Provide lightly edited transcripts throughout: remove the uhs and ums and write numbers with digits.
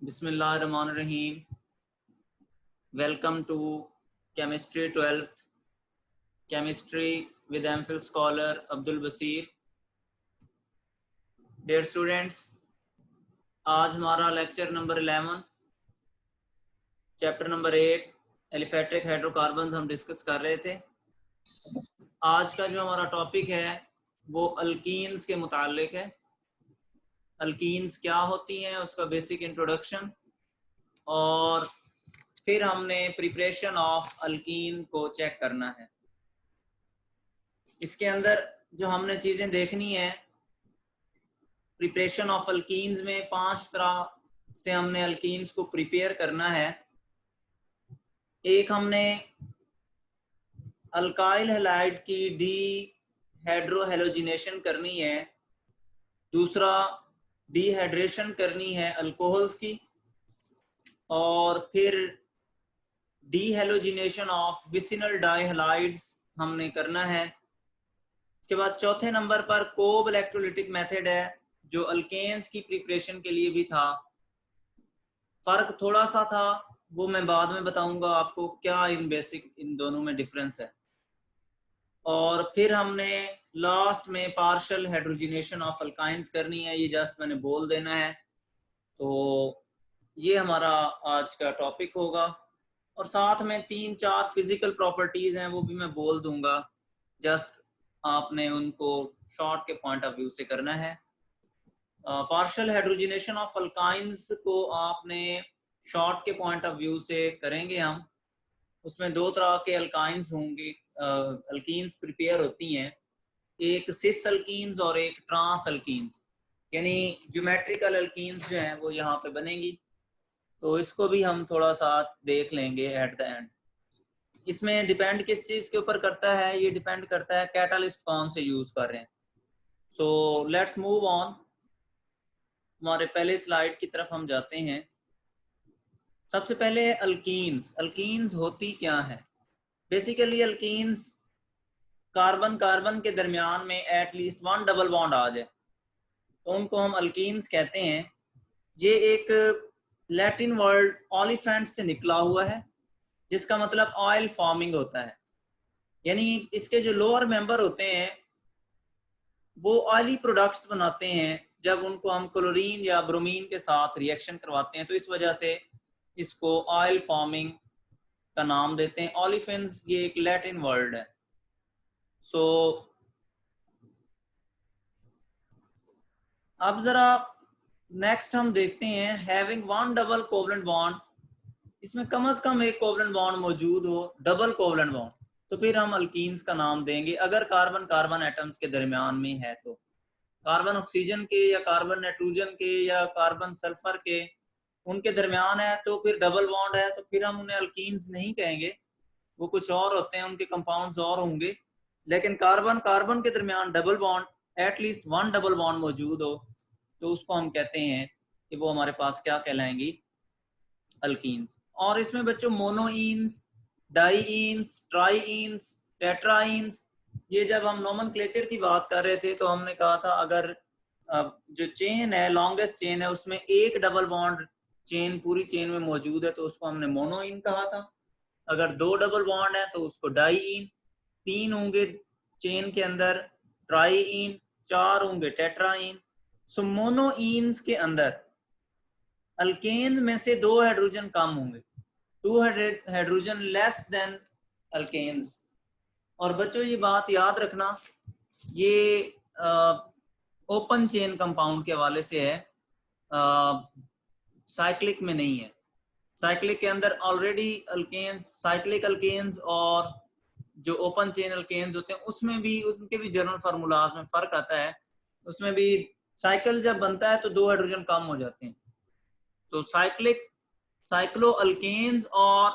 Bismillahirrahmanirrahim. Welcome to Chemistry 12th, Chemistry with MPhil Scholar Abdul Basir. Dear students, आज हमारा lecture number 11, chapter number 8 aliphatic hydrocarbons हम discuss कर रहे थे। आज का जो हमारा टॉपिक है वो अल्कीन्स के मुताल्लिक है। अल्कीन्स क्या होती हैं, उसका बेसिक इंट्रोडक्शन, और फिर हमने प्रिपरेशन ऑफ अल्कीन को चेक करना है। इसके अंदर जो हमने चीज़ें देखनी है, प्रिपरेशन ऑफ अल्कीन्स में 5 तरह से हमने अल्कीन्स को प्रिपेयर करना है। एक, हमने अल्काइल हैलाइड की डी हाइड्रोहेलोजिनेशन करनी है। दूसरा, डिहाइड्रेशन करनी है अल्कोहल्स की, और फिर डिहेलोजिनेशन ऑफ विसिनल डाइहलाइड्स हमने करना है। इसके बाद चौथे नंबर पर कोब इलेक्ट्रोलिटिक मेथड है, जो अल्केन्स की प्रिपरेशन के लिए भी था। फर्क थोड़ा सा था, वो मैं बाद में बताऊंगा आपको क्या इन दोनों में डिफरेंस है। और फिर हमने लास्ट में पार्शियल हाइड्रोजिनेशन ऑफ अल्काइंस करनी है। ये जस्ट मैंने बोल देना है। तो ये हमारा आज का टॉपिक होगा, और साथ में 3-4 फिजिकल प्रॉपर्टीज हैं, वो भी मैं बोल दूंगा। जस्ट आपने उनको शॉर्ट के पॉइंट ऑफ व्यू से करना है। पार्शियल हाइड्रोजिनेशन ऑफ अल्काइंस को आपने शॉर्ट के पॉइंट ऑफ व्यू से करेंगे हम। उसमें 2 तरह के अल्काइंस होंगे, अल्कीन्स प्रिपेयर होती हैं। एक सिस अल्कीन्स और एक ट्रांस अल्कीन्स, यानी ज्योमेट्रिकल अल्कीन्स जो हैं वो यहाँ पे बनेंगी। तो इसको भी हम थोड़ा सा देख लेंगे एट द एंड। इसमें डिपेंड किस चीज के ऊपर करता है, ये डिपेंड करता है कैटालिस्ट कौन से यूज कर रहे हैं। So let's move on. हमारे पहले स्लाइड की तरफ हम जाते हैं। सबसे पहले अल्कीन्स। अल्कीन्स होती क्या है? बेसिकली अल्कीन्स कार्बन कार्बन के दरमियान में एटलीस्ट 1 डबल बॉन्ड आ जाए तो उनको हम अल्कीन्स कहते हैं। ये एक लैटिन वर्ड ऑलिफेंट से निकला हुआ है, जिसका मतलब ऑयल फॉर्मिंग होता है। यानी इसके जो लोअर मेंबर होते हैं वो ऑयली प्रोडक्ट्स बनाते हैं जब उनको हम क्लोरीन या ब्रोमीन के साथ रिएक्शन करवाते हैं, तो इस वजह से इसको ऑयल फॉर्मिंग का नाम देते हैं। ऑलिफेंस ये एक लैटिन वर्ड है। सो अब जरा नेक्स्ट हम देखते हैं हैविंग 1 डबल कोवलेंट बॉन्ड। इसमें कम से कम एक कोवलेंट बॉन्ड मौजूद हो, डबल कोवलेंट बॉन्ड, तो फिर हम अल्कीन्स का नाम देंगे। अगर कार्बन कार्बन एटम्स के दरमियान में है तो कार्बन ऑक्सीजन के या कार्बन नाइट्रोजन के या कार्बन सल्फर के उनके दरमियान है तो फिर डबल बॉन्ड है, तो फिर हम उन्हें अल्कीन्स नहीं कहेंगे, वो कुछ और होते हैं, उनके कंपाउंड्स और होंगे। लेकिन कार्बन कार्बन के दरमियान double bond, at least 1 double bond मौजूद हो, तो उसको हम कहते हैं कि वो हमारे पास क्या कहलाएंगी? अल्कीन्स। और इसमें बच्चों मोनोइंस, डाईइंस, ट्राईइंस, टेट्राइंस, ये जब हम नोमेनक्लेचर की बात कर रहे थे तो हमने कहा था अगर जो चेन है, लॉन्गेस्ट चेन है, उसमें एक डबल बॉन्ड चेन पूरी चेन में मौजूद है तो उसको हमने मोनोइन कहा था। अगर 2 डबल बॉन्ड है तो उसको डाईइन, 3 होंगे चेन के अंदर ट्राईइन, 4 होंगे टेट्राइन। सो मोनोइंस के अंदर अल्केन्स में से 2 हाइड्रोजन कम होंगे, 2 हाइड्रोजन लेस देन अल्केन्स। और बच्चों ये बात याद रखना, ये ओपन चेन कंपाउंड के हवाले से है, साइक्लिक में नहीं है। साइक्लिक के अंदर ऑलरेडी अल्केन्स, साइक्लिक अल्केन्स और जो ओपन चेन अल्केन्स होते हैं उसमें भी उनके भी जनरल फार्मूलाज में फर्क आता है। उसमें भी साइकिल जब बनता है तो 2 हाइड्रोजन कम हो जाते हैं। तो साइक्लो अल्केन्स और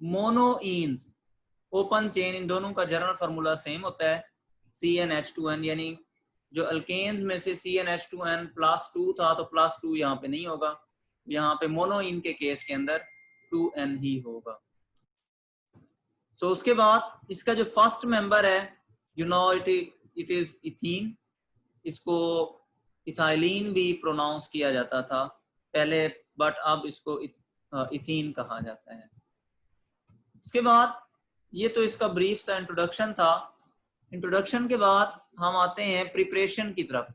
मोनोइंस ओपन चेन, इन दोनों का जनरल फार्मूला सेम होता है, CnH2n। यानी जो अल्केन्स में से CnH2n +2 था तो +2 यहाँ पे नहीं होगा, यहाँ पे मोनोइन के केस के अंदर 2n ही होगा। तो उसके बाद इसका जो फर्स्ट मेंबर है, you know it is ethene. इसको इथाइलिन भी प्रोनाउंस किया जाता था पहले, बट अब इसको इथीन कहा जाता है। उसके बाद ये तो इसका ब्रीफ सा इंट्रोडक्शन था। इंट्रोडक्शन के बाद हम आते हैं प्रिपरेशन की तरफ।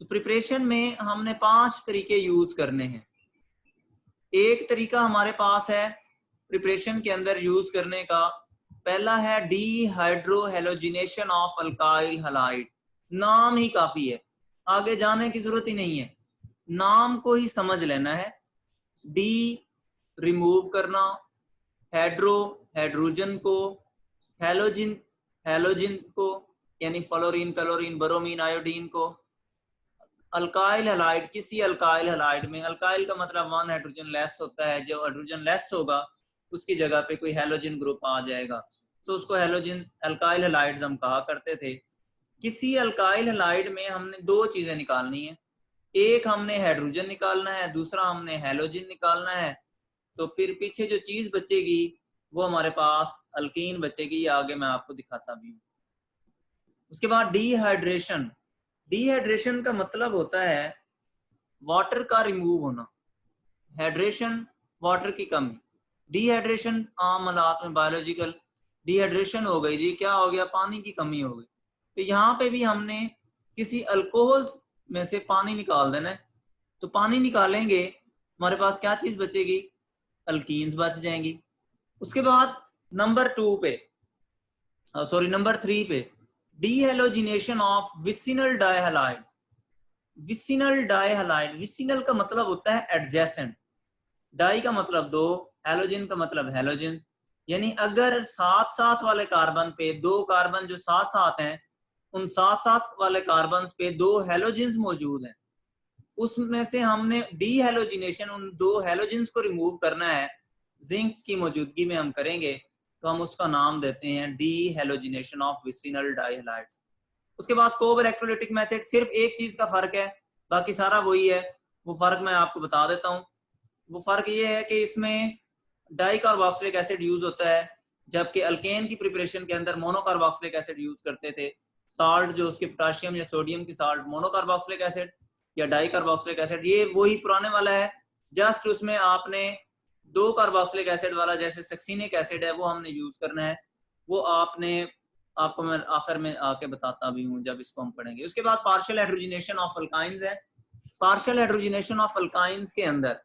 तो प्रिपरेशन में हमने 5 तरीके यूज करने हैं। एक तरीका हमारे पास है प्रिपरेशन के अंदर यूज करने का, पहला है डीहाइड्रोहेलोजिनेशन ऑफ अल्काइल हैलाइड। नाम ही काफी है, आगे जाने की जरूरत ही नहीं है, नाम को ही समझ लेना है। डी रिमूव करना, हाइड्रो हाइड्रोजन को, हेलोजिन हेलोजिन को यानी फ्लोरीन, क्लोरीन, ब्रोमीन, आयोडीन को, अल्काइल हैलाइड, किसी अल्काइल हैलाइड में, अल्काइल का मतलब 1 हाइड्रोजन लेस होता है, जो हाइड्रोजन लेस होगा उसकी जगह पे कोई हेलोजन ग्रुप आ जाएगा, तो उसको हेलोजन अल्काइल हैलाइड्स हम कहा करते थे। किसी अल्काइल हैलाइड में हमने 2 चीजें निकालनी है, एक हमने हाइड्रोजन निकालना है, दूसरा हमने हेलोजन निकालना है। तो फिर पीछे जो चीज बचेगी वो हमारे पास अल्कीन बचेगी, आगे मैं आपको दिखाता भी हूँ। उसके बाद डिहाइड्रेशन। डिहाइड्रेशन का मतलब होता है वाटर का रिमूव होना, हाइड्रेशन वाटर की कमी। डिहाइड्रेशन आम हालात में बायोलॉजिकल डिहाइड्रेशन हो गई जी, क्या हो गया, पानी की कमी हो गई। तो यहाँ पे भी हमने किसी अल्कोहल में से पानी निकाल देना है। तो पानी निकालेंगे, हमारे पास क्या चीज बचेगी, अल्कीन्स बच जाएंगी। उसके बाद नंबर 3 पे डीहेलोजिनेशन of vicinal डाइहैलाइड्स। Vicinal dihalide, vicinal का मतलब होता है एडजेसेंट, डाई का मतलब 2, हेलोजन का मतलब हेलोजन, यानी अगर साथ साथ वाले कार्बन पे 2 कार्बन जो साथ साथ हैं, उन साथ साथ वाले कार्बन पे 2 हेलोजेंस मौजूद हैं, उसमें से हमने डीहेलोजिनेशन उन 2 हेलोजेंस को रिमूव करना है, जिंक की मौजूदगी में हम करेंगे, तो हम उसका नाम देते हैं डीहेलोजिनेशन ऑफ विसिनल डाइहैलाइड्स। उसके बाद कोब इलेक्ट्रोलिटिक मेथड, सिर्फ एक चीज का फर्क है, बाकी सारा वही है। वो फर्क मैं आपको बता देता हूँ। वो फर्क ये है कि इसमें डाई कार्बोक्सिलिक एसिड यूज होता है, जबकि अल्केन की प्रिपरेशन के अंदर मोनोकार्बोक्सिलिक एसिड यूज करते थे। साल्ट जो उसके पोटाशियम या सोडियम की साल्ट मोनोकार्बोक्सिलिक एसिड या डाई कार्बोक्सिलिक एसिड, ये वही पुराने वाला है, जस्ट उसमें आपने 2 कार्बोक्सिलिक एसिड वाला जैसे सक्सिनिक एसिड है वो हमने यूज करना है। वो आपको मैं आखिर में आके बताता भी हूँ जब इसको हम पढ़ेंगे। उसके बाद पार्शियल हाइड्रोजिनेशन ऑफ अल्काइंस है। पार्शियल हाइड्रोजिनेशन ऑफ अल्काइंस के अंदर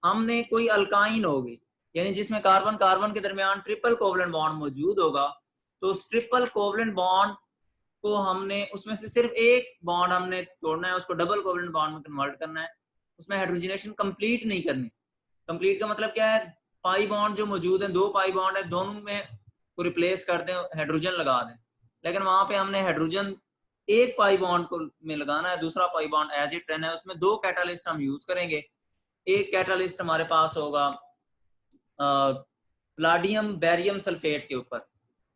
हमने कोई अल्काइन होगी, यानी जिसमें कार्बन कार्बन के दरमियान ट्रिपल कोवलेंट बॉन्ड मौजूद होगा, तो उस ट्रिपल कोवलेंट बॉन्ड को हमने उसमें से सिर्फ एक बॉन्ड हमने तोड़ना है, उसको डबल कोवलेंट बॉन्ड में कन्वर्ट करना है। उसमें हाइड्रोजिनेशन कंप्लीट नहीं करनी। कंप्लीट का मतलब क्या है, पाई बॉन्ड जो मौजूद है, 2 पाई बॉन्ड है, दोनों में को रिप्लेस कर दें, हाइड्रोजन लगा दें, लेकिन वहां पे हमने हाइड्रोजन एक पाई बॉन्ड को में लगाना है, दूसरा पाई बॉन्ड एज इट रहना है। उसमें 2 कैटालिस्ट हम यूज करेंगे। एक कैटालिस्ट हमारे पास होगा प्लाडियम बैरियम सल्फेट के ऊपर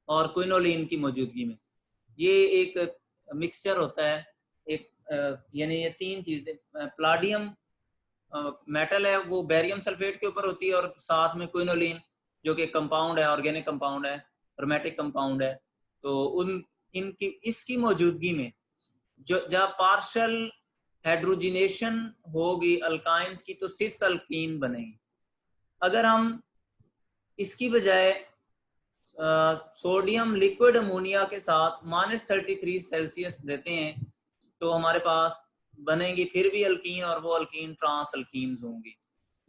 और क्विनोलिन की मौजूदगी में। ये एक मिक्सचर होता है, एक यानी ये 3 चीजें, प्लाडियम मेटल है वो बैरियम सल्फेट के ऊपर होती है, और साथ में क्विनोलिन जो कि कंपाउंड है, ऑर्गेनिक कंपाउंड है, एरोमेटिक कंपाउंड है। तो इनकी इसकी मौजूदगी में जो जब पार्शियल हाइड्रोजिनेशन होगी अल्काइंस की, तो सिस अल्कीन बनेगी। अगर हम इसकी बजाय सोडियम लिक्विड अमोनिया के साथ -33 सेल्सियस देते हैं, तो हमारे पास बनेंगी फिर भी अल्कीन, और वो अल्कीन ट्रांस अल्कीन्स होंगी।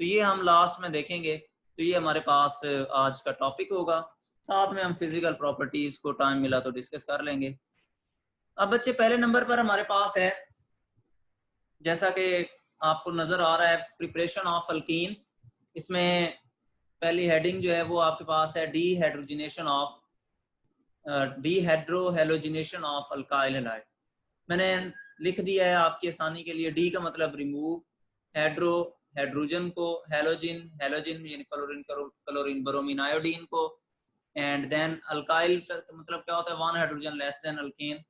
तो ये हम लास्ट में देखेंगे। तो ये हमारे पास आज का टॉपिक होगा, साथ में हम फिजिकल प्रॉपर्टीज को टाइम मिला तो डिस्कस कर लेंगे। अब बच्चे पहले नंबर पर हमारे पास है, जैसा कि आपको नजर आ रहा है, प्रिपरेशन ऑफ अल्कीन्स। इसमें पहली हेडिंग जो है वो आपके पास है dehydrogenation of dehydrohalogenation of alkyl halide. मैंने लिख दिया है आपकी आसानी के लिए। डी का मतलब रिमूव, हाइड्रो हाइड्रोजन को, हेलोजिन हेलोजिन यानी फ्लोरीन, क्लोरीन, ब्रोमीन, आयोडीन को, एंड देन अल्काइल का मतलब क्या होता है, 1 हाइड्रोजन लेस देन अल्केन।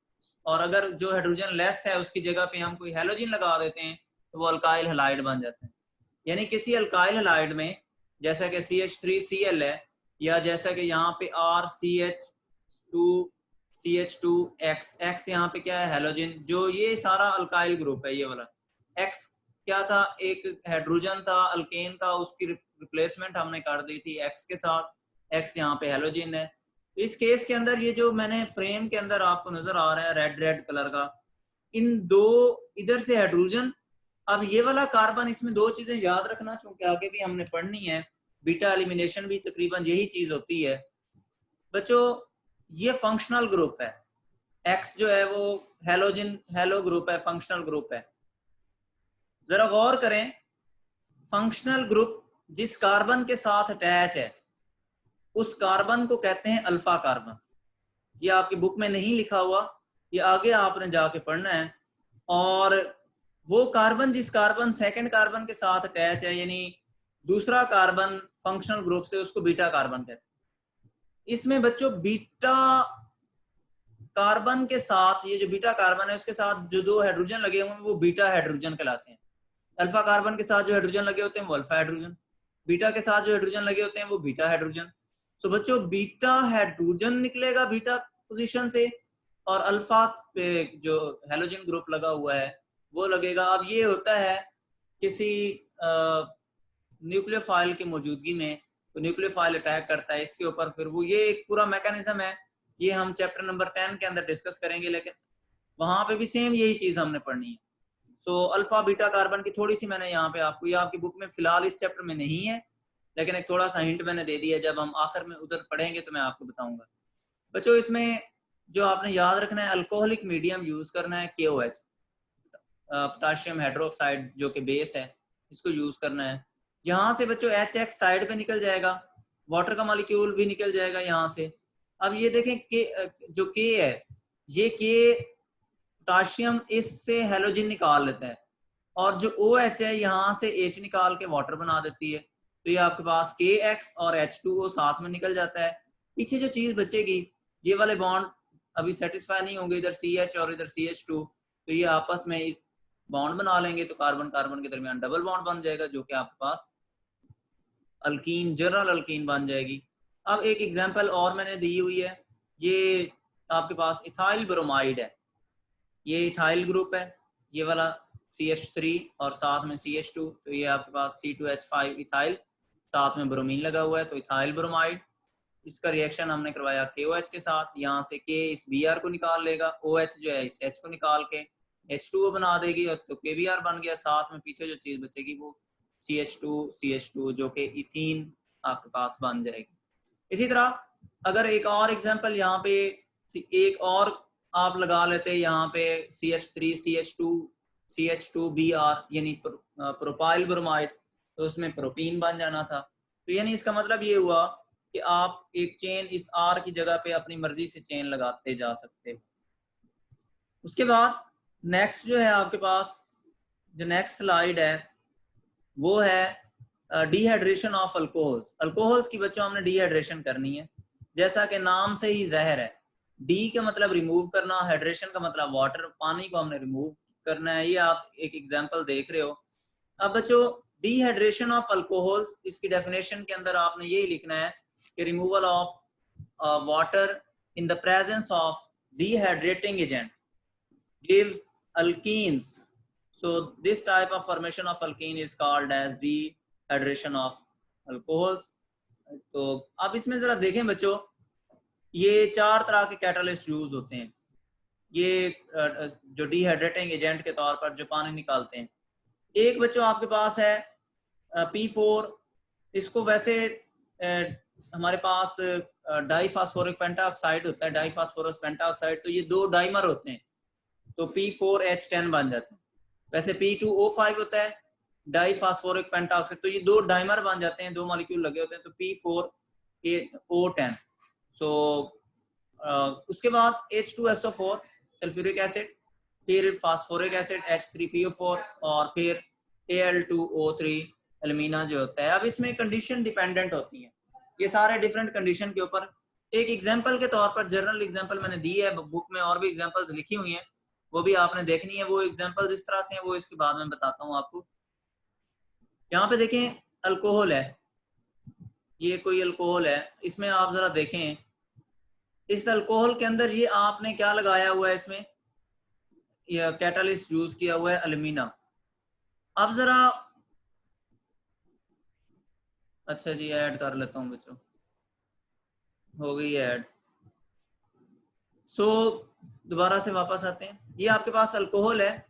और अगर जो हाइड्रोजन लेस है उसकी जगह पे हम कोई हेलोजिन लगा देते हैं तो वो अल्काइल हैलाइड बन जाते हैं। यानी किसी अल्काइल हैलाइड में जैसा कि CH3Cl है, या जैसा कि यहाँ पे RCH2CH2X, X यहाँ पे क्या है, हेलोजन, जो ये सारा अल्काइल ग्रुप है, ये वाला X क्या था, एक हाइड्रोजन था अल्केन का, उसकी रिप्लेसमेंट हमने कर दी थी एक्स के साथ, एक्स यहाँ पे हेलोजन है। इस केस के अंदर ये जो मैंने फ्रेम के अंदर आपको नजर आ रहा है रेड रेड कलर का, इन दो इधर से हाइड्रोजन, अब ये वाला कार्बन, इसमें दो चीजें याद रखना क्योंकि आगे भी हमने पढ़नी है, बीटा एलिमिनेशन भी तकरीबन यही चीज होती है बच्चों। ये फंक्शनल ग्रुप है, एक्स जो है वो हेलोजन हेलो ग्रुप है, फंक्शनल ग्रुप है। जरा गौर करें, फंक्शनल ग्रुप जिस कार्बन के साथ अटैच है उस कार्बन को कहते हैं अल्फा कार्बन। ये आपकी बुक में नहीं लिखा हुआ, ये आगे आपने जाके पढ़ना है। और वो कार्बन जिस कार्बन सेकंड कार्बन के साथ अटैच है, यानी दूसरा कार्बन फंक्शनल ग्रुप से, उसको बीटा कार्बन कहते हैं। इसमें बच्चों बीटा कार्बन के साथ, ये जो बीटा कार्बन है उसके साथ जो दो हाइड्रोजन लगे हुए हैं वो बीटा हाइड्रोजन कहलाते हैं। अल्फा कार्बन के साथ जो हाइड्रोजन लगे होते हैं वो अल्फा हाइड्रोजन, बीटा के साथ जो हाइड्रोजन लगे होते हैं वो बीटा हाइड्रोजन। तो बच्चों बीटा हाइड्रोजन निकलेगा बीटा पोजीशन से, और अल्फा पे जो हेलोजन ग्रुप लगा हुआ है वो लगेगा। अब ये होता है किसी न्यूक्लियोफाइल की मौजूदगी में, तो न्यूक्लियोफाइल अटैक करता है इसके ऊपर, फिर वो ये एक पूरा मैकेनिज्म है, ये हम चैप्टर नंबर 10 के अंदर डिस्कस करेंगे, लेकिन वहां पे भी सेम यही चीज हमने पढ़नी है। तो अल्फा बीटा कार्बन की थोड़ी सी मैंने यहाँ पे आपको, ये आपकी बुक में फिलहाल इस चैप्टर में नहीं है, लेकिन एक थोड़ा सा हिंट मैंने दे दिया, जब हम आखिर में उधर पढ़ेंगे तो मैं आपको बताऊंगा। बच्चों इसमें जो आपने याद रखना है, अल्कोहलिक मीडियम यूज करना है, KOH पोटाशियम हाइड्रोक्साइड जो कि बेस है, इसको यूज करना है। यहाँ से बच्चों HX साइड पे निकल जाएगा, वाटर का मॉलिक्यूल भी निकल जाएगा यहाँ से। अब ये देखें जो K है, ये K पोटाशियम इससे हेलोजन निकाल लेता है, और जो OH है यहाँ से H निकाल के वाटर बना देती है। तो ये आपके पास KX और H2O साथ में निकल जाता है। पीछे जो चीज बचेगी, ये वाले बॉन्ड अभी सेटिस्फाई नहीं होंगे, इधर CH और इधर CH2, तो ये आपस में बॉन्ड बना लेंगे, तो कार्बन कार्बन के दरमियान डबल बॉन्ड बन जाएगा, जो कि आपके पास अल्कीन, जनरल अल्कीन बन जाएगी। अब एक एग्जांपल और मैंने दी हुई है, ये आपके पास इथाइल ब्रोमाइड है, ये इथाइल ग्रुप है, ये वाला CH3 और साथ में CH2, तो ये आपके पास C2H5 इथाइल, साथ में ब्रोमीन लगा हुआ है, तो इथाइल ब्रोमाइड। इसका रिएक्शन हमने करवाया KOH के साथ, यहाँ से K इस Br को निकाल लेगा, OH जो है इस H को निकाल के H2O बना देगी, और तो KBr बन गया। साथ में पीछे जो चीज बचेगी वो CH2 जो कि इथीन आपके पास बन जाएगी। इसी तरह अगर एक और एग्जांपल यहाँ पे एक और आप लगा लेते, यहाँ पे CH3 CH2 Br यानी प्रोपाइल ब्रोमाइड, तो उसमें प्रोपीन बन जाना था। तो यानी इसका मतलब ये हुआ कि आप एक चेन इस R की जगह पे अपनी मर्जी से चेन लगाते जा सकते हो। उसके बाद नेक्स्ट जो है आपके पास, जो नेक्स्ट स्लाइड है वो है डिहाइड्रेशन ऑफ अल्कोहल्स। अल्कोहल्स की बच्चों हमने डिहाइड्रेशन करनी है, जैसा कि नाम से ही ज़ाहिर है, डी का मतलब रिमूव करना, हाइड्रेशन का मतलब वाटर, पानी को हमने रिमूव करना है। ये आप एक एग्जांपल देख रहे हो। अब बच्चों डिहाइड्रेशन ऑफ अल्कोहल्स, इसकी डेफिनेशन के अंदर आपने यही लिखना है कि removal of water in the presence of dehydrating agent gives alkenes. So this type of formation of alkene is called as dehydration of alcohols. तो अब इसमें जरा देखें बच्चों, ये चार तरह के कैटालिस्ट यूज होते हैं, ये जो डिहाइड्रेटिंग एजेंट के तौर पर जो पानी निकालते हैं। एक बच्चों आपके पास है P4, इसको वैसे हमारे पास डाईफास्फोरिक पेंटाऑक्साइड होता है, डाईफास्फोरस पेंटाऑक्साइड, तो ये दो डाइमर होते हैं, तो P4H10 बन जाते हैं। वैसे P2O5 होता है डाईफास्फोरिक पेंटाऑक्साइड, तो ये दो डाइमर बन जाते हैं, दो मॉलिक्यूल लगे होते हैं, तो P4O10। सो उसके बाद H2SO4 सल्फ्यूरिक एसिड, फिर फास्फोरिक एसिड H3PO4, और फिर Al2O3 एल्यूमिना जो होता है। अब इसमें कंडीशन डिपेंडेंट होती है, ये सारे डिफरेंट कंडीशन के ऊपर। एक एग्जांपल के तौर पर जनरल एग्जांपल मैंने दी है बुक में, और भी एग्जांपल्स लिखी हुई हैं, वो भी आपने देखनी है। वो एग्जांपल्स इस तरह से हैं, वो इसके बाद में बताता हूँ आपको। यहाँ पे देखें अल्कोहल है, ये कोई अल्कोहल है, इसमें आप जरा देखें, इस अल्कोहल के अंदर ये आपने क्या लगाया हुआ है, इसमें यह कैटालिस्ट यूज किया हुआ है एल्यूमिना। अब जरा, अच्छा जी ऐड कर लेता हूँ बच्चों, हो गई ऐड। सो दोबारा से वापस आते हैं, ये आपके पास अल्कोहल है।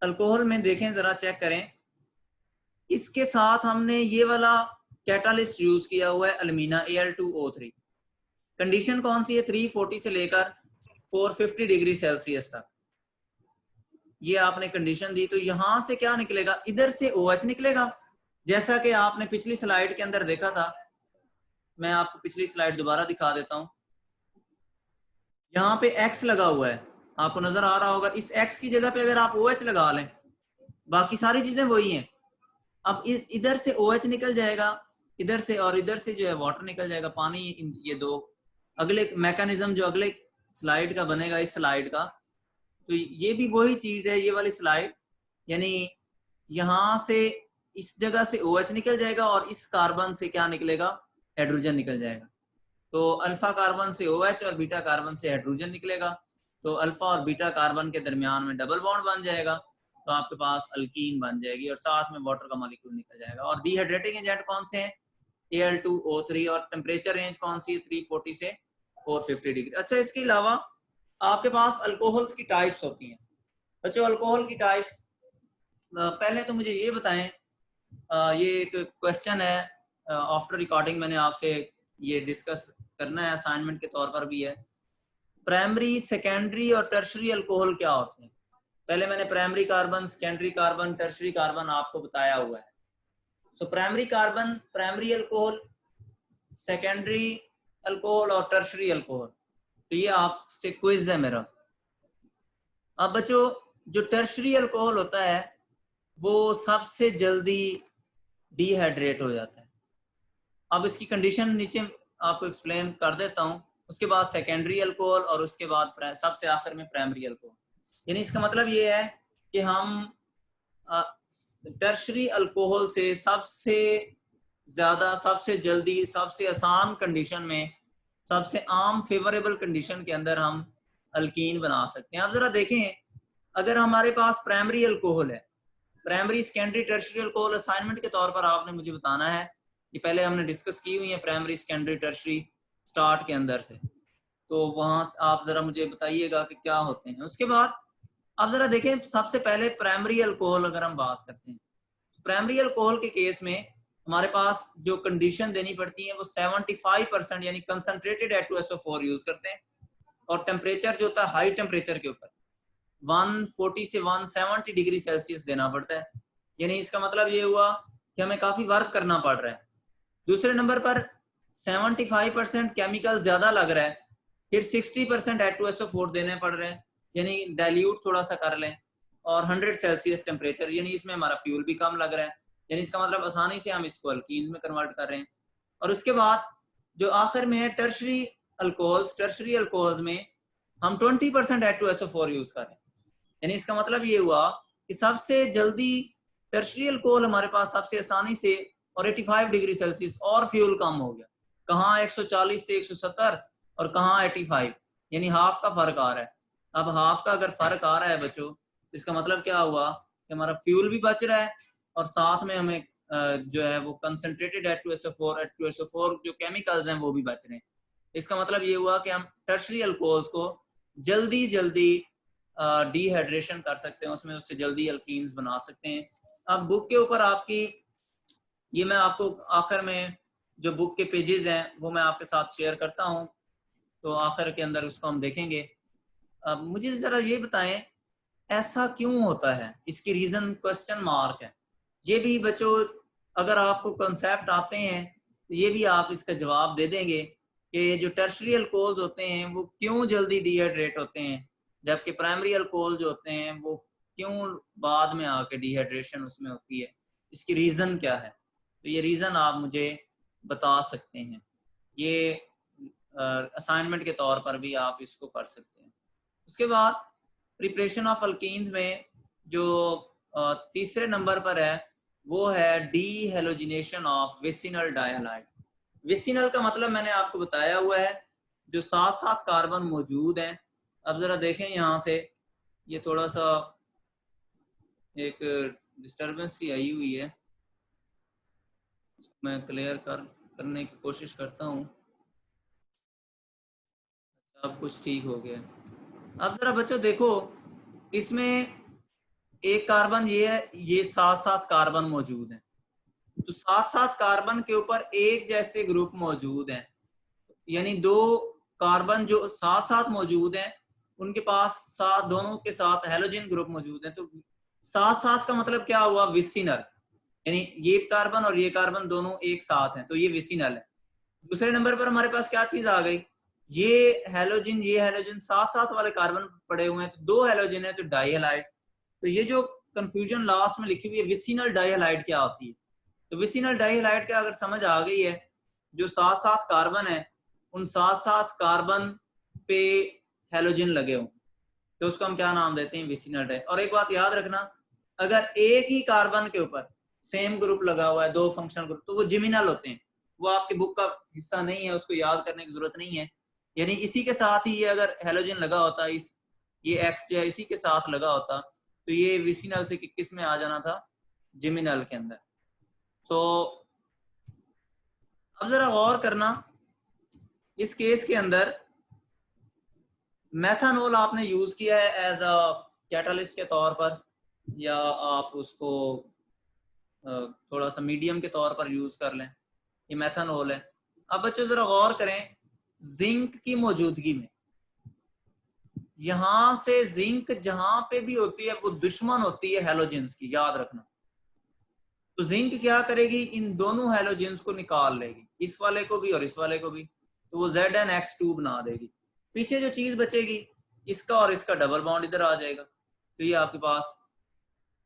अल्कोहल में देखें जरा, चेक करें, इसके साथ हमने ये वाला कैटालिस्ट यूज किया हुआ है अल्मीना Al2O3। कंडीशन कौन सी है, 340 से लेकर 450 डिग्री सेल्सियस तक ये आपने कंडीशन दी। तो यहां से क्या निकलेगा, इधर से OH निकलेगा, जैसा कि आपने पिछली स्लाइड के अंदर देखा था। मैं आपको पिछली स्लाइड दोबारा दिखा देता हूं। यहाँ पे X लगा हुआ है, आपको नजर आ रहा होगा। इस X की जगह पे अगर आप OH लगा लें, बाकी सारी चीजें वही हैं। अब इधर से OH निकल जाएगा, इधर से, और इधर से जो है वाटर निकल जाएगा, पानी। ये दो अगले मैकेनिज्म जो अगले स्लाइड का बनेगा, इस स्लाइड का, तो ये भी वही चीज है, ये वाली स्लाइड। यानी यहां से इस जगह से OH निकल जाएगा और इस कार्बन से क्या निकलेगा, हाइड्रोजन निकल जाएगा। तो अल्फा कार्बन से OH और बीटा कार्बन से हाइड्रोजन निकलेगा। तो अल्फा और बीटा कार्बन के दरमियान में डबल बॉन्ड बन जाएगा, तो आपके पास अल्कीन बन जाएगी और साथ में वाटर का मॉलिक्यूल निकल जाएगा। और डिहाइड्रेटिंग एजेंट कौन से हैं, Al2O3, और टेम्परेचर रेंज कौन सी है, 340 से 450 डिग्री। अच्छा, इसके अलावा आपके पास अल्कोहल्स की टाइप्स होती हैं। बच्चों, अल्कोहल की टाइप्स, पहले तो मुझे ये बताएं, ये एक क्वेश्चन है, आफ्टर रिकॉर्डिंग मैंने आपसे ये डिस्कस करना है, असाइनमेंट के तौर पर भी है। प्राइमरी, सेकेंडरी और टर्शरी अल्कोहल क्या होते हैं। पहले मैंने primary carbon, secondary carbon, tertiary carbon आपको बताया हुआ है। So primary carbon, primary alcohol, secondary alcohol और टर्शरी अल्कोहल। तो ये आपसे क्विज है मेरा। अब बच्चों, जो टर्शरी अल्कोहल होता है वो सबसे जल्दी डिहाइड्रेट हो जाता है। अब इसकी कंडीशन नीचे आपको एक्सप्लेन कर देता हूं। उसके बाद सेकेंडरी अल्कोहल और उसके बाद सबसे आखिर में प्राइमरी अल्कोहल। यानी इसका मतलब ये है कि हम टर्शरी अल्कोहल से सबसे ज्यादा, सबसे जल्दी, सबसे आसान कंडीशन में, सबसे आम फेवरेबल कंडीशन के अंदर हम अल्कीन बना सकते हैं। अब जरा देखें, अगर हमारे पास प्राइमरी अल्कोहल है, primary, secondary, tertiary alcohol, assignment के तौर पर आपने मुझे बताना है, ये पहले हमने डिस्कस की हुई है प्राइमरी, सेकेंडरी, टर्शरी स्टार्ट के अंदर से, तो वहां आप जरा मुझे बताइएगा कि क्या होते हैं। उसके बाद आप जरा देखें, सबसे पहले प्राइमरी अल्कोहल अगर हम बात करते हैं, प्राइमरी अल्कोहल के केस में हमारे पास जो कंडीशन देनी पड़ती है वो 75% यानी कंसंट्रेटेड H2SO4 यूज करते हैं, और टेम्परेचर जो होता है हाई टेम्परेचर के ऊपर 140 से 170 डिग्री सेल्सियस देना पड़ता है। यानी इसका मतलब ये हुआ कि हमें काफी वर्क करना पड़ रहा है। दूसरे नंबर पर 75% केमिकल ज्यादा लग रहा है, फिर 60% H2SO4 देने पड़ रहे हैं, यानी डाइल्यूट थोड़ा सा कर लें, और 100 सेल्सियस टेम्परेचर, यानी इसमें हमारा फ्यूल भी कम लग रहा है, यानी इसका मतलब आसानी से हम इसको अल्कीन में कन्वर्ट कर रहे हैं। और उसके बाद जो आखिर में है टर्शरी अल्कोहल्स, टर्शरी अल्कोहल्स में हम 20% H2SO4 यूज कर रहे हैं। यानी इसका मतलब ये हुआ कि सबसे जल्दी टर्शरी अल्कोहल हमारे पास सबसे आसानी से, और 85 डिग्री सेल्सियस, और फ्यूल कम हो गया, कहाँ 140 से 170 और कहाँ 85, यानी हाफ का फर्क आ रहा है। अब हाफ का अगर फर्क आ रहा है बच्चों, तो इसका मतलब क्या हुआ कि हमारा फ्यूल भी बच रहा है, और साथ में हमें जो है वो कंसंट्रेटेड H2SO4 जो केमिकल्स हैं वो भी बच रहे हैं। इसका मतलब ये हुआ कि हम टर्शरी अल्कोहल्स को जल्दी जल्दी डिहाइड्रेशन कर सकते हैं, उसमें उससे जल्दी अल्कीन्स बना सकते हैं। अब बुक के ऊपर आपकी, ये मैं आपको आखिर में जो बुक के पेजेस हैं वो मैं आपके साथ शेयर करता हूं, तो आखिर के अंदर उसको हम देखेंगे। अब मुझे जरा ये बताएं, ऐसा क्यों होता है, इसकी रीजन क्वेश्चन मार्क है। ये भी बच्चों, अगर आपको कंसेप्ट आते हैं तो ये भी आप इसका जवाब दे देंगे कि जो टर्शरी अल्कोहल्स होते हैं वो क्यों जल्दी डिहाइड्रेट होते हैं, जबकि प्राइमरी अल्कोहल जो होते हैं वो क्यों बाद में आके डिहाइड्रेशन उसमें होती है, इसकी रीजन क्या है। तो ये रीजन आप मुझे बता सकते हैं, ये असाइनमेंट के तौर पर भी आप इसको कर सकते हैं। उसके बाद प्रिपरेशन ऑफ अल्कीन्स में जो तीसरे नंबर पर है वो है dehalogenation of vicinal dihalide. Vicinal का मतलब मैंने आपको बताया हुआ है, जो 7 कार्बन मौजूद हैं। अब जरा देखें यहाँ से, ये थोड़ा सा एक डिस्टरबेंस ही आई हुई है, मैं क्लियर करने की कोशिश करता हूँ। अब कुछ ठीक हो गया। अब जरा बच्चों देखो, इसमें एक कार्बन ये है, ये 7 कार्बन मौजूद हैं, तो 7 कार्बन के ऊपर एक जैसे ग्रुप मौजूद हैं, यानी 2 कार्बन जो साथ मौजूद हैं उनके पास दोनों के साथ हेलोजन ग्रुप मौजूद है। तो 7 का मतलब क्या हुआ? विसिनल, यानी ये कार्बन और ये कार्बन दोनों एक साथ हैं, तो ये विसिनल है। दूसरे नंबर पर हमारे पास क्या चीज आ गई? ये हेलोजन 7 वाले कार्बन पड़े हुए हैं, तो 2 हेलोजन है तो डाइहेलाइड। तो ये जो कंफ्यूजन लास्ट में लिखी हुई है विसिनल डाइहेलाइड क्या होती है, तो विसिनल डाइहेलाइड का अगर समझ आ गई है, जो 7 कार्बन है उन 7 कार्बन पे हेलोजन लगे हों तो उसको हम क्या नाम देते हैं? Vicinal di. और एक बात याद रखना, अगर एक ही कार्बन के ऊपर सेम ग्रुप लगा हुआ है, 2 फंक्शनल ग्रुप, तो वो जिमिनल होते हैं, वो आपके बुक का हिस्सा नहीं है, उसको याद करने की जरूरत नहीं है। यानी इसी के साथ ही ये अगर हेलोजन लगा होता, इस ये एक्स जो है इसी के साथ लगा होता, तो ये विसिनल से किस में आ जाना था? जिमिनल के अंदर। तो अब जरा गौर करना, इस केस के अंदर मेथानॉल आपने यूज किया है एज अ कैटलिस्ट के तौर पर, या आप उसको थोड़ा सा मीडियम के तौर पर यूज कर लें, ये मेथानॉल है। अब बच्चों जरा गौर करें, जिंक की मौजूदगी में यहां से जिंक जहां पे भी होती है वो दुश्मन होती है हेलोजेंस की, याद रखना। तो जिंक क्या करेगी? इन दोनों हेलोजेंस को निकाल लेगी, इस वाले को भी और इस वाले को भी, तो वो ZnX2 बना देगी। पीछे जो चीज बचेगी, इसका और इसका डबल बॉन्ड इधर आ जाएगा, तो ये आपके पास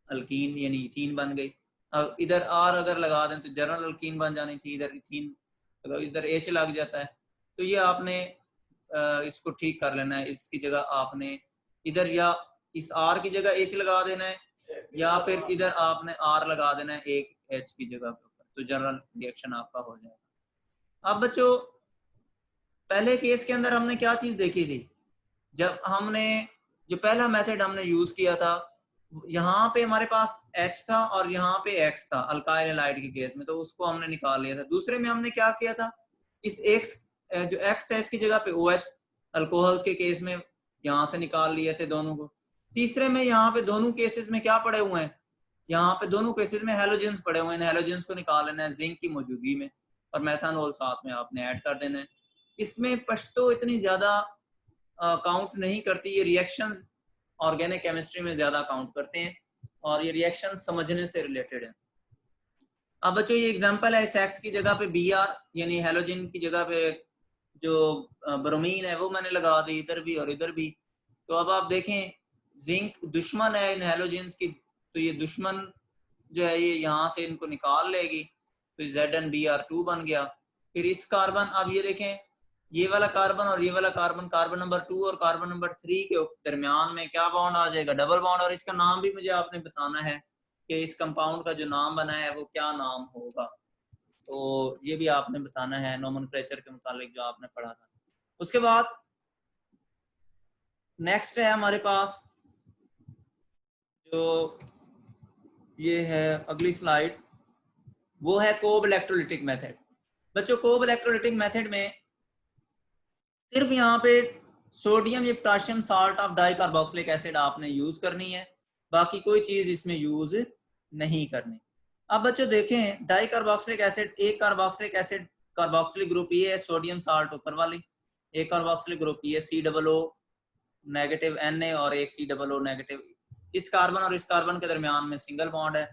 अल्कीन यानी इथीन बन गई। अब इधर R अगर लगा दें तो जनरल अल्कीन बन जानी थी, इधर इथीन, तो इधर H लग जाता है। तो ये आपने इसको ठीक कर लेना है, इसकी जगह आपने इधर या इस R की जगह H लगा देना है, या फिर इधर आपने R लगा देना है एक H की जगह पे ऊपर, तो जनरल रिएक्शन आपका हो जाएगा। अब बच्चों पहले केस के अंदर हमने क्या चीज देखी थी? जब हमने जो पहला मेथड हमने यूज किया था, यहाँ पे हमारे पास H था और यहाँ पे X था अल्काइल हैलाइड के केस में, तो उसको हमने निकाल लिया था। दूसरे में हमने क्या किया था? इस X जो X है इसकी जगह पे OH अल्कोहल के केस में यहाँ से निकाल लिए थे दोनों को। तीसरे में यहाँ पे दोनों केसेस में क्या पड़े हुए हैं? यहाँ पे दोनों केसेस में हेलोजेंस पड़े हुए हैं, हेलोजेंस को निकाल लेना है जिंक की मौजूदगी में, और मेथानॉल साथ में आपने ऐड कर देना है। इसमें पश्तो इतनी ज्यादा काउंट नहीं करती, ये रिएक्शंस ऑर्गेनिक केमिस्ट्री में ज्यादा काउंट करते हैं और ये रिएक्शन समझने से रिलेटेड है। अब बच्चों ये एग्जांपल है, सेक्स की जगह पे Br यानी हेलोजन की जगह पे जो ब्रोमीन है वो मैंने लगा दी इधर भी और इधर भी। तो अब आप देखें जिंक दुश्मन है इन हेलोजेंस की, तो ये दुश्मन जो है ये यहाँ से इनको निकाल लेगी, तो ZnBr2 बन गया। फिर इस कार्बन, अब ये देखें ये वाला कार्बन और ये वाला कार्बन, कार्बन नंबर 2 और कार्बन नंबर 3 के दरमियान में क्या बॉन्ड आ जाएगा? Double bond. और इसका नाम भी मुझे आपने बताना है कि इस कंपाउंड का जो नाम बना है वो क्या नाम होगा, तो ये भी आपने बताना है नोमेनक्लेचर के मुतालिक जो आपने पढ़ा था। उसके बाद नेक्स्ट है हमारे पास जो ये है अगली स्लाइड, वो है कोब इलेक्ट्रोलिटिक मेथड। बच्चों कोब इलेक्ट्रोलिटिक मेथड में सिर्फ यहाँ पे सोडियम या potassium salt of di carboxylic acid आपने यूज करनी है, बाकी कोई चीज इसमें यूज नहीं करनी। अब बच्चों देखें डाई कार्बोक्सिलिक एसिड, एक कार्बोक्सिलिक एसिड कार्बोक्सिलिक ग्रुप ये है, सोडियम साल्ट ऊपर वाली, एक कार्बोक्सिलिक ग्रुप ये COO नेगेटिव Na और एक COO नेगेटिव। इस कार्बन और इस कार्बन के दरमियान में सिंगल बॉन्ड है।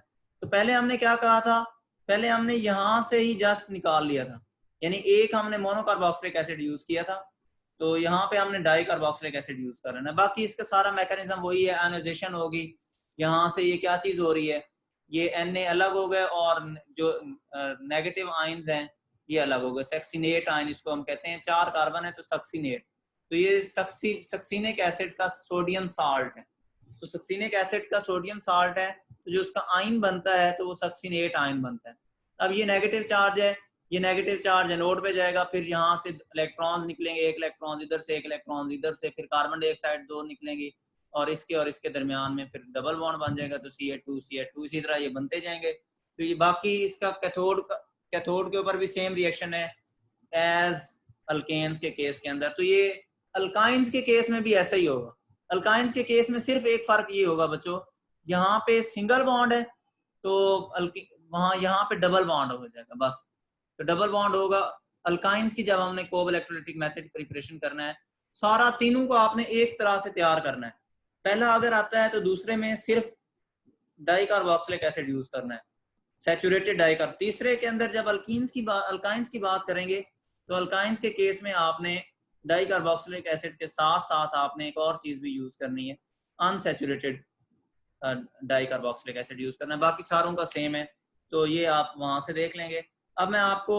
तो पहले हमने क्या कहा था? पहले हमने यहां से ही जस्ट निकाल लिया था, यानी एक हमने मोनोकार्बोक्सिलिक एसिड यूज किया था, तो यहाँ पे हमने डाई कार्बोक्सिलिक एसिड यूज कर रहे हैं। बाकी इसका सारा मैकेनिज्म वही है, आयोनाइजेशन होगी, यहाँ से ये क्या चीज हो रही है, ये Na अलग हो गए और जो नेगेटिव आयंस हैं ये अलग हो गए, सक्सिनेट आयन इसको हम कहते हैं। 4 कार्बन है तो सक्सिनेट, तो ये सक्सिनिक एसिड का सोडियम साल्ट है, तो सक्सिनिक एसिड का सोडियम साल्ट है, तो जो उसका आयन बनता है तो वो सक्सिनेट आयन बनता है। अब ये नेगेटिव चार्ज है, ये नेगेटिव चार्ज एनोड पे जाएगा, फिर यहाँ से इलेक्ट्रॉन्स निकलेंगे, एक इलेक्ट्रॉन इधर से, एक इलेक्ट्रॉन इधर से, फिर कार्बन डाइऑक्साइड 2 निकलेंगी, और इसके दरमियान में फिर डबल बॉन्ड बन जाएगा, तो CH2 इसी तरह ये बनते जाएंगे। तो ये बाकी इसका कैथोड के ऊपर भी सेम रिएक्शन है एज अल्केन्स के केस के अंदर। तो ये अल्काइंस के केस में भी ऐसा ही होगा। अल्काइंस के केस में सिर्फ एक फर्क ये होगा बच्चों, यहाँ पे सिंगल बॉन्ड है तो यहाँ पे डबल बॉन्ड हो जाएगा बस। तो डबल बॉन्ड होगा अल्काइंस की। जब हमने कोब इलेक्ट्रोलाइटिक मेथड प्रिपरेशन करना है, सारा तीनों को आपने एक तरह से तैयार करना है। पहला अगर आता है तो दूसरे में सिर्फ डाइकार्बोक्सिलिक एसिड यूज करना है, सैचुरेटेड डाइकार्ब। तीसरे के अंदर जब अल्काइंस की बात करेंगे तो अल्काइंस के केस में आपने डाइकार्बोक्सिलिक एसिड के साथ साथ आपने एक और चीज भी यूज करनी है, अनसैचुरेटेड डाइकार्बोक्सिलिक एसिड यूज करना है। बाकी सारों का सेम है, तो ये आप वहां से देख लेंगे। अब मैं आपको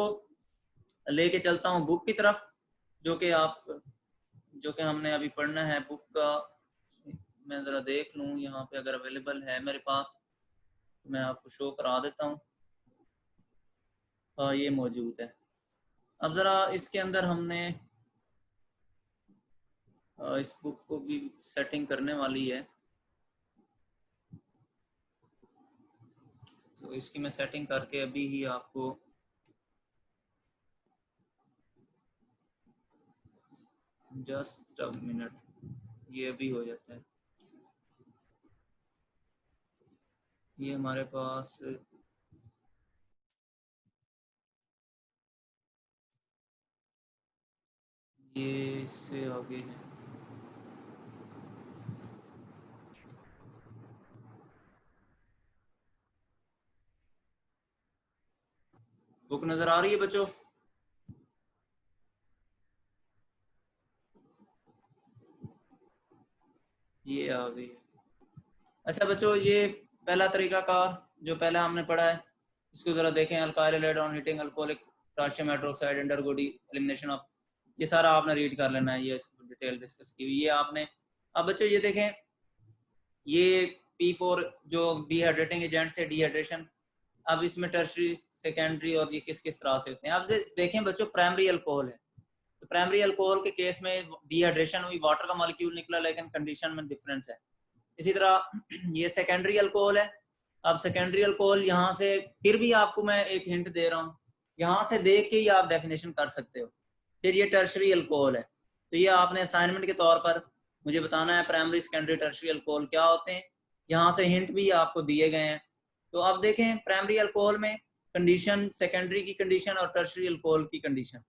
लेके चलता हूँ बुक की तरफ, जो कि हमने अभी पढ़ना है। बुक का मैं जरा देख लूँ यहाँ पे, अगर अवेलेबल है मेरे पास तो मैं आपको शो करा देता हूँ। ये मौजूद है। अब जरा इसके अंदर हमने इस बुक को भी सेटिंग करने वाली है, तो इसकी मैं सेटिंग करके अभी ही आपको जस्ट अ मिनट, ये अभी हो जाता है। ये हमारे पास ये इससे आगे है। बुक नजर आ रही है बच्चों? ये आ गई। अच्छा बच्चों, ये पहला तरीकाकार जो पहला हमने पढ़ा है, इसको जरा देखें। Alkyl halide on heating alcoholic potassium hydroxide undergo elimination of, ये सारा आपने रीड कर लेना है, ये डिटेल डिस्कस की हुई ये आपने। अब बच्चों ये देखें, ये P4 जो डिहाइड्रेटिंग एजेंट थे, डिहाइड्रेशन। अब इसमें टर्शरी, सेकेंडरी और ये किस किस तरह से होते हैं। अब देखें बच्चों, प्राइमरी अल्कोहल है, तो प्राइमरी अल्कोहल के केस में डिहाइड्रेशन हुई, वाटर का मॉलिक्यूल निकला, लेकिन कंडीशन में डिफरेंस है। इसी तरह ये सेकेंडरी अल्कोहल है। अब सेकेंडरी अल्कोहल यहाँ से फिर भी आपको मैं एक हिंट दे रहा हूँ, यहाँ से देख के ही आप डेफिनेशन कर सकते हो। फिर ये टर्शरी अल्कोहल है, तो ये आपने असाइनमेंट के तौर पर मुझे बताना है प्राइमरी, सेकेंडरी, टर्शरी अल्कोहल क्या होते हैं। यहाँ से हिंट भी आपको दिए गए हैं। तो अब देखें, प्राइमरी अल्कोहल में कंडीशन, सेकेंडरी की कंडीशन और टर्शरी अल्कोहल की कंडीशन।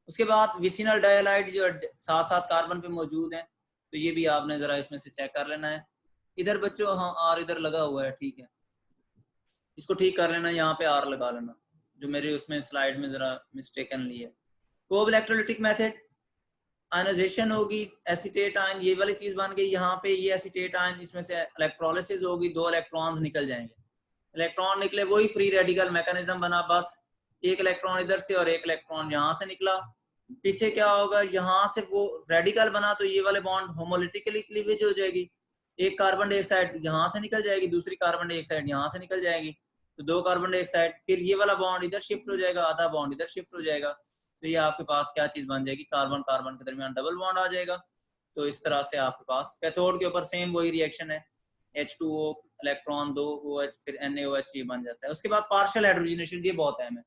उसके बाद विसिनल डायलाइड जो साथ साथ कार्बन पे मौजूद है, तो ये भी आपने जरा इसमें से चेक कर लेना है। इधर बच्चों हाँ आर इधर लगा हुआ है, ठीक है, इसको ठीक कर लेना, यहाँ पे आर लगा लेना, जो मेरे उसमें स्लाइड में जरा मिस्टेकनली है। कोब इलेक्ट्रोलिटिक मेथड, आयनाइजेशन होगी, एसीटेट आयन ये वाली चीज बन गई। यहाँ पे ये एसीटेट आयन, इसमें से इलेक्ट्रोलिसिस होगी, 2 इलेक्ट्रॉन्स निकल जाएंगे। इलेक्ट्रॉन निकले, वही फ्री रेडिकल मैकेनिज्म बना, बस एक इलेक्ट्रॉन इधर से और एक इलेक्ट्रॉन यहाँ से निकला। पीछे क्या होगा, यहाँ से वो रेडिकल बना, तो ये वाले बॉन्ड होमोलिटिकली क्लीवेज हो जाएगी। एक कार्बन डाइऑक्साइड यहाँ से निकल जाएगी, दूसरी कार्बन डाइऑक्साइड यहाँ से निकल जाएगी, तो 2 कार्बन डाइऑक्साइड। फिर ये वाला बॉन्ड इधर शिफ्ट हो जाएगा, आधा बॉन्ड इधर शिफ्ट हो जाएगा, तो ये आपके पास क्या चीज बन जाएगी, कार्बन कार्बन के दरमियान डबल बॉन्ड आ जाएगा। तो इस तरह से आपके पास कैथोड के ऊपर सेम वही रिएक्शन है, H2O इलेक्ट्रॉन 2 OH फिर NaOH ये बन जाता है। उसके बाद पार्शियल हाइड्रोजनेशन, ये बहुत अहम है।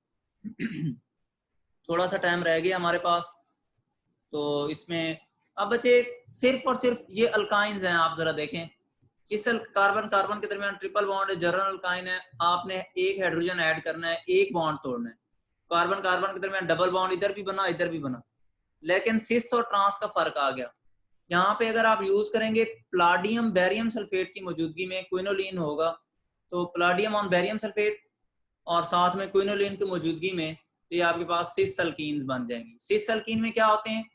थोड़ा सा टाइम रह गया हमारे पास, तो इसमें अब बचे सिर्फ और सिर्फ ये अल्काइंस हैं। आप जरा देखें, इस कार्बन कार्बन के दरमियान ट्रिपल बॉन्ड है, जनरल अल्काइन है, आपने एक हाइड्रोजन ऐड करना है, एक बॉन्ड तोड़ना है। कार्बन कार्बन के दरमियान डबल बॉन्ड इधर भी बना, इधर भी बना, लेकिन सिस और ट्रांस का फर्क आ गया। यहाँ पे अगर आप यूज करेंगे प्लाडियम बैरियम सल्फेट की मौजूदगी में, क्विनोलिन होगा, तो प्लाडियम ऑन बैरियम सल्फेट और साथ में क्विनोलिन की मौजूदगी में, तो ये आपके पास सिस अल्कीन्स बन जाएंगे। सिस अल्कीन में क्या होते हैं,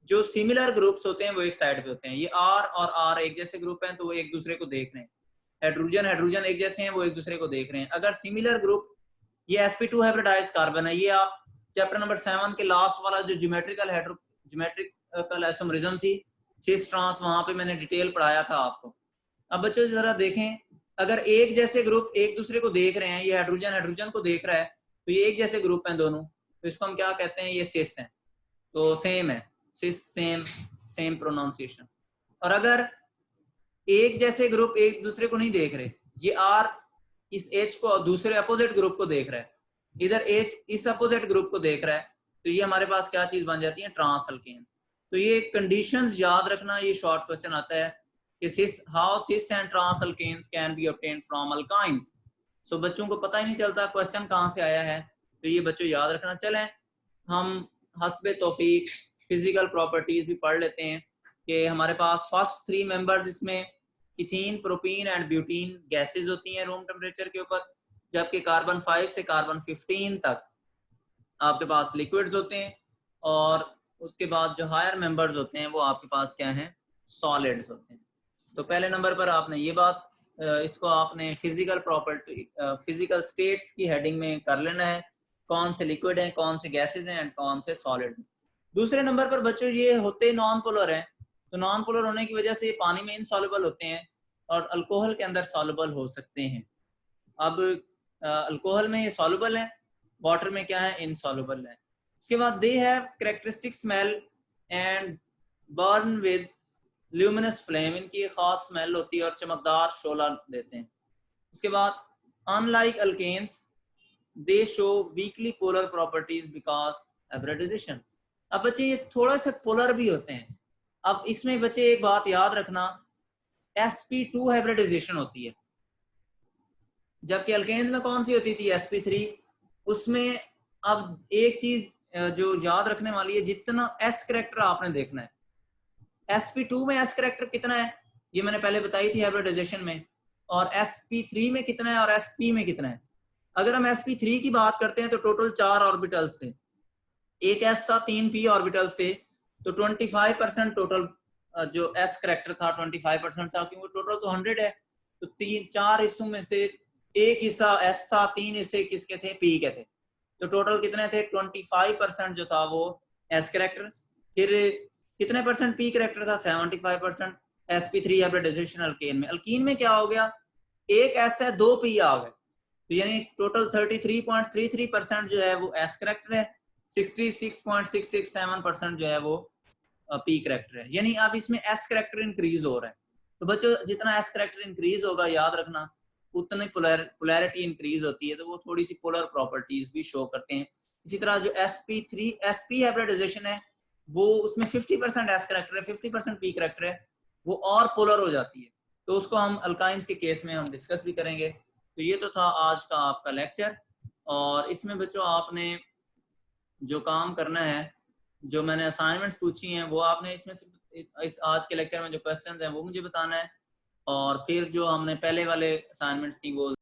जो सिमिलर ग्रुप्स होते हैं वो एक साइड पे होते हैं। ये आर और आर एक जैसे ग्रुप हैं, तो वो एक दूसरे को देख रहे हैं। हाइड्रोजन हाइड्रोजन एक जैसे हैं, वो एक दूसरे को देख रहे हैं। अगर सिमिलर ग्रुप, ये sp2 हाइब्रिडाइज्ड कार्बन है, ये आप चैप्टर नंबर 7 के लास्ट वाला जो ज्योमेट्रिकल आइसोमेरिज्म थी, सिस ट्रांस, वहां पे मैंने डिटेल पढ़ाया था आपको। अब बच्चों जरा देखें, अगर एक जैसे ग्रुप एक दूसरे को देख रहे हैं, ये हाइड्रोजन हाइड्रोजन को देख रहा है, तो ये एक जैसे ग्रुप हैं दोनों, तो इसको हम क्या कहते हैं, ये सिस हैं, तो सेम है, सिस, सेम प्रोनाउंसिएशन। और अगर एक जैसे ग्रुप एक दूसरे को नहीं देख रहे, ये R इस H को दूसरे अपोजिट ग्रुप को देख रहा है, इधर H इस अपोजिट ग्रुप को देख रहा है, तो ये हमारे पास क्या चीज बन जाती है, ट्रांस अल्केन। तो ये कंडीशंस याद रखना, ये शॉर्ट क्वेश्चन आता है कि cis how cis and trans alkenes can be obtained from alkynes. So बच्चों को पता ही नहीं चलता क्वेश्चन कहाँ से आया है, तो ये बच्चों याद रखना। चलें हम हस्बे तौफीक फिजिकल प्रॉपर्टीज भी पढ़ लेते हैं कि हमारे पास फर्स्ट 3 मेंबर्स इसमें ethene, propene and butene gases होती हैं रूम टेम्परेचर के ऊपर, जबकि कार्बन 5 से कार्बन 15 तक आपके पास लिक्विड्स होते हैं, और उसके बाद जो हायर मेंबर्स होते हैं वो आपके पास क्या हैं, सॉलिड्स होते हैं। तो पहले नंबर पर आपने ये बात, इसको आपने फिजिकल प्रॉपर्टी फिजिकल स्टेट्स की हेडिंग में कर लेना है, कौन से लिक्विड हैं, कौन से गैसेज हैं एंड कौन से सॉलिड हैं। दूसरे नंबर पर बच्चों ये होते नॉन पोलर हैं, तो नॉन पोलर होने की वजह से पानी में इनसॉल्युबल होते हैं और अल्कोहल के अंदर सॉल्युबल हो सकते हैं। अब अल्कोहल में ये सॉल्युबल है, वाटर में क्या है, इनसॉल्युबल है। उसके बाद they have characteristic smell and burn with luminous flame, इनकी खास स्मेल होती है और चमकदार शोला देते हैं। उसके बाद unlike alkanes they show weakly polar properties because hybridisation. अब बच्चे ये थोड़ा सा पोलर भी होते हैं। अब इसमें बच्चे एक बात याद रखना, sp2 हाइब्रिडाइजेशन होती है, जबकि अल्केन्स में कौन सी होती थी, sp3। उसमें अब एक चीज जो याद रखने वाली है, जितना s करेक्टर आपने देखना है, sp2 में s करेक्टर कितना है ये मैंने पहले बताई थी हाइब्रिडाइजेशन में, और sp3 में कितना है और sp में कितना है। अगर हम sp3 की बात करते हैं तो टोटल 4 ऑर्बिटल्स थे, एक s था, 3 p ऑर्बिटल्स थे, तो 25% टोटल जो s करेक्टर था 25% था, क्योंकि टोटल तो 100 है, तो 4 हिस्सों में से एक हिस्सा s था, 3 हिस्से किसके थे, p के थे, तो टोटल कितने थे, 25% जो था वो s करेक्टर। फिर कितने परसेंट p करेक्टर था, 75%। sp3 हाइब्रिडाइजेशन अल्केन में, अल्कीन में क्या हो गया, एक s है, 2 p आ गए, तो यानी टोटल 33.33% जो है वो s करेक्टर है, 66.667% जो है वो p करेक्टर है। यानी अब इसमें s करेक्टर इंक्रीज हो रहा है। तो बच्चों जितना s करेक्टर इंक्रीज होगा, याद रखना उतनी पोलैरिटी इंक्रीज होती है, तो वो थोड़ी सी पोलर प्रॉपर्टीज भी शो करते हैं। इसी तरह जो sp हाइब्रिडाइजेशन है वो उसमें 50% s करेक्टर है, 50% p करेक्टर है, वो और पोलर हो जाती है, तो उसको हम अल्काइंस के केस में हम डिस्कस भी करेंगे। तो ये तो था आज का आपका लेक्चर, और इसमें बच्चों आपने जो काम करना है, जो मैंने असाइनमेंट्स पूछी हैं वो आपने इसमें से इस आज के लेक्चर में जो क्वेश्चंस हैं वो मुझे बताना है, और फिर जो हमने पहले वाले असाइनमेंट्स थी वो